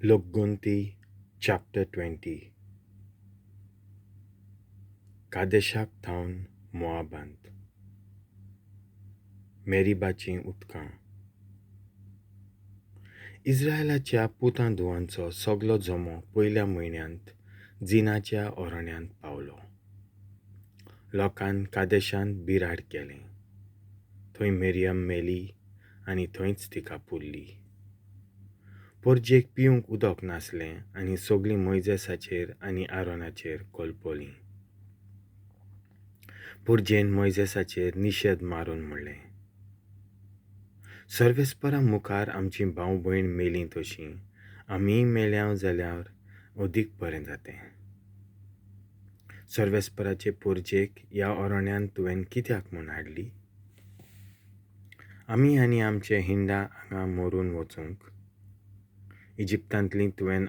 Lokgontti chapter 20. Kadeshak thaun Moabant. Meribaची उदकां. इस्रायलाच्या पुतांदुवांचो सगलो जमो पयल्या म्हयन्यांत जिनाच्या ओराण्यांत पावलो. लोकान कादेशांत बिराड केलें. थंय मेरियम मेली आनी थंयच तिका पुरली. पोरजेक पिवंक उदक नासलें आनी सगळीं मोइजेसाचेर आनी आरोनाचेर कोलपोलीं. पुरजेन मोइजेसाचेर निशेध मारून म्हणलें, सर्वेस्परा मुखार आमची भाव भयण मेलीं तशीं आमीय मेल्याव जाल्यार अदीक बरें जातें. सर्वेस्पराचे पोरजेक ह्या ओराण्यांत तुवें कित्याक म्हूण हाडली? आमी आनी आमचे हिंडा हांगा मरून वचूंक? इजिप्तांतलीं तुवें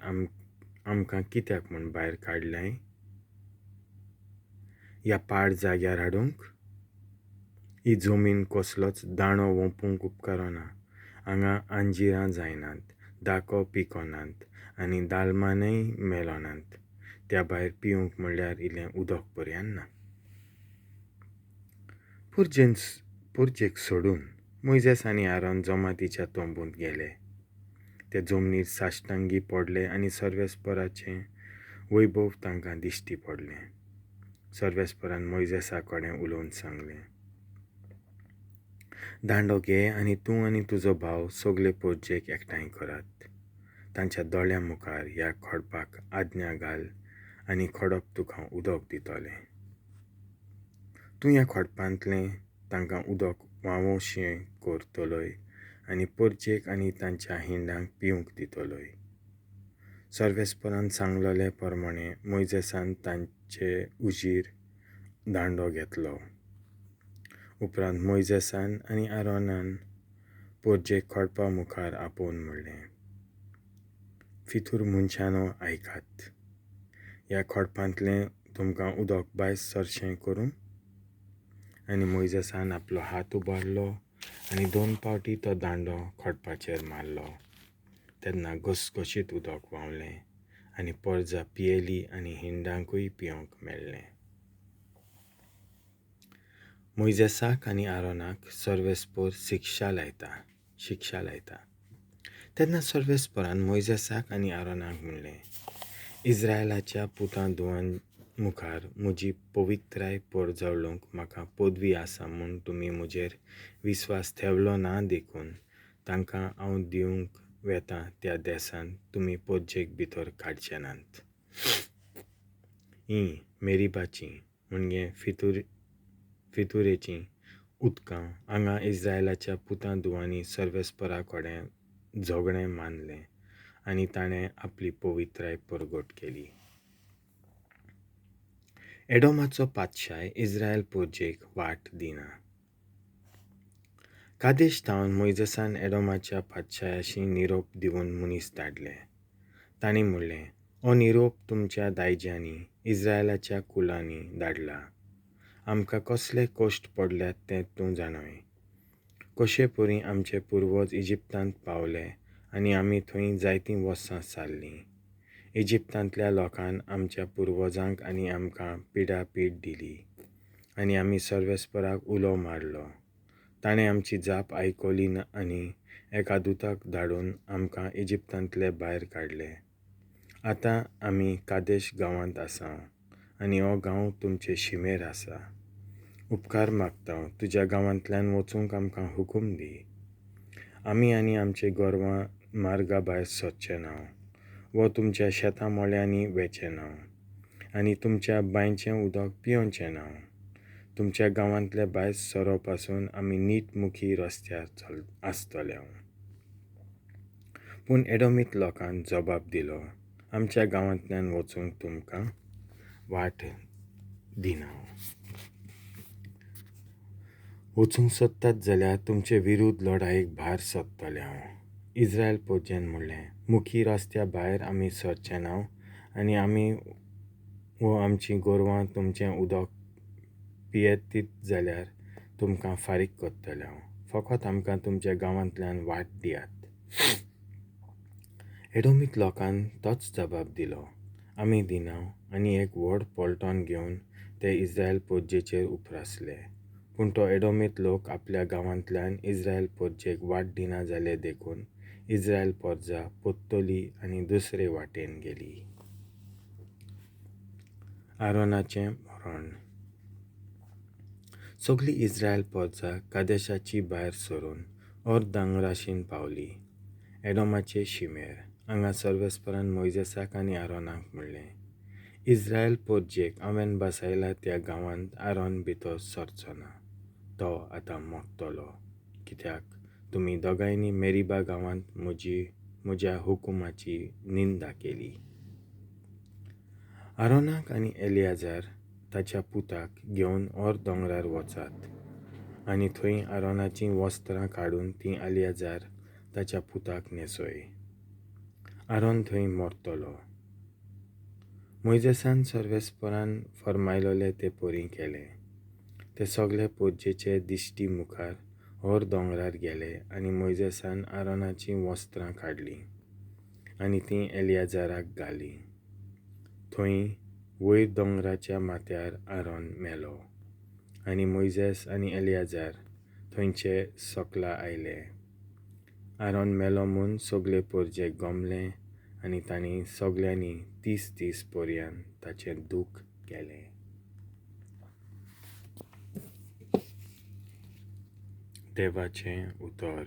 आमकां कित्याक म्हूण भायर काडलें? ह्या पाड जाग्यार हाडूंक? ही जमीन कसलोच दाणो वोंपूंक उपकारना. हांगा आंजिरां जायनात, दाको पिकोनात आनी दालमानय मेलोनात. त्या भायर पिवंक म्हणल्यार इल्लें उदक पर्यान ना. पुरजेक सोडून मोइजेस आनी आरोन जमातीच्या तोंबूंत गेले. ते जमनीर साश्टांगी पडले आनी सर्वेस्पराचें वैभव तांकां दिश्टी पडलें. सर्वेस्परान मोइजेसा कडेन उलोवन सांगलें, दांडो घे आनी तूं आनी तुजो भाव सगळे पोरजेक एकठांय करात. तांच्या दोळ्यां मुखार ह्या खोडपाक आज्ञा घाल आनी खोडप तुका उदक दितोलें. तूं ह्या खोडपांतलें तांकां उदक व्हांवोवशें करतलोय आनी पोरजेक आनी तांच्या हिंडांक पिवंक दितलोय. सर्वेस्परान सांगलोले प्रमाणें मोइजेसान तांचे उजीर दांडो घेतलो. उपरांत मोइजेसान आनी आरोनान पोरजेक खोडपा मुखार आपोवन म्हणलें, फितूर मनशानो आयकात. ह्या खोडपांतलें तुमकां उदक भायर सरचें करूं? आनी मोइजेसान आपलो हात उबारलो आनी 2 फावटी तो दांडो खोडपाचेर मारलो. तेन्ना घसघशीत उदक व्हांवलें आनी पोरजां पियेलीं आनी हिंडांकूय पिवंक मेळ्ळें. मोइजेसाक आनी आरोनाक सर्वेस्पर शिक्षा लायता. तेन्ना सर्वेस्परान मोइजेसाक आनी आरोनाक म्हणलें, इस्रायलाच्या पुतांदुवां मुखार म्हजी पवित्राय परजवळूंक म्हाका पदवी आसा म्हूण तुमी म्हजेर विस्वास ठेवलो ना देखून तांकां हांव दिवंक वेतां त्या देसान तुमी पोरजेक भितर काडचे नात. ही मेरिबाची म्हणजे फितुरेची उदकां हांगा इस्रायलाच्या पुतांदुवांनी सर्वेस्परा कडेन झगडें मानलें आनी ताणें आपली पवित्राय परगट केली. एडोमाचो पातशाय इस्रायल पोरजेक वाट दिना. कादेश तहावन मोइजेसान एडोमाच्या पातशायाशी निरोप दिवन मनीस धाडले. तांणी म्हणलें, हो निरोप तुमच्या दायज्यांनी इस्रायलाच्या कुलांनी धाडला. आमकां कसले कश्ट पडल्यात तें तूं जाणय. कशे परी आमचे पुर्वज इजिप्तांत पावले आनी आमी थंय जायतीं वर्सां सारलीं. इजिप्तांतल्या लोकान आमच्या पुर्वजांक आनी आमकां पिडापीड दिली आनी आमी सर्वेस्पराक उलो मारलो. ताणें आमची जाप आयकली आनी एका दुताक धाडून आमकां इजिप्तांतले भायर काडले. आतां आमी कादेश गांवांत आसा आनी हो गांव तुमचे शिमेर आसा. उपकार मागता तुज्या गांवांतल्यान वचूंक आमकां हुकूम दी. आमी आनी आमचे गोरवां मार्गा भायर सरचे ना वो तुमच्या शेतां मोळ्यांनी वेचे ना आनी तुमच्या बांयचें उदक पिवचें ना. तुमच्या गांवांतले भायर सरो पासून आमी नीटमुखी रस्त्यार आसतले. पूण एडोमीत लोकान जबाब दिलो, आमच्या गांवांतल्यान वचूंक तुमकां वाट दिना. वचूंक सोदतात जाल्यार तुमचे विरुद्ध लढायेक भायर सरतले हांव. इस्रायल पोरजेन म्हणलें, मुखी रस्त्या भायर आमी सरचे ना आनी आमी वो आमचीं गोरवां तुमचें उदक पियेतीत जाल्यार तुमकां फारीक करतले हांव. फकत आमकां तुमच्या गांवांतल्यान वाट दियात. एडोमीत लोकांन तोच जबाब दिलो. आमी दिना आनी एक व्हड पोल्टोन घेवन ते इस्रायल पोरजेचेर उपरासले. पूण तो एडोमीत लोक आपल्या गांवांतल्यान इस्रायल पोरजेक वाट दिना जाले देखून इस्रायल पोरजां पोत्तोली आनी दुसरे वाटेन गेली. आरोनाचें मरण. सगळीं इस्रायल पोरजां कादेशाची भायर सरून होर दोंगराशीन पावली. एडोमाचे शिमेर. हांगा सर्वेस्परान मोइजेसाक आनी आरोनाक म्हणलें, इस्रायल पोरजेक हांवें बसयला त्या गांवांत आरोन भितर sorchona. तो आतां mortolo. कित्याक तुमी दोगांयनी मेरिबा गांवांत म्हज्या हुकुमाची निंदा केली. आरोनाक आनी एलियाजार ताच्या पुताक घेवन होर दोंगरार वचात आनी थंय आरोनाचीं वस्त्रां काडून तीं एलियाजार ताच्या पुताक न्हेसोय. आरोन थंय mortolo. मोइजेसान सर्वेस्परान फर्मायलोले ते परी केले. ते सगळे पोरजेचे दिश्टी मुखार होर दोंगरार गेले आनी मोइजेसान आरोनाचीं वस्त्रां काडलीं आनी तीं एलियाजाराक घालीं. थंय वयर दोंगराच्या माथ्यार आरोन मेलो आनी मोइजेस आनी एलियाजार थंयचे सकला आयले. आरोन मेलो म्हूण सगळे पोरजे गमले आनी तांणी सगळ्यांनी 30 दीस पर्यंत ताचें दूख केलें. देवाचें उतर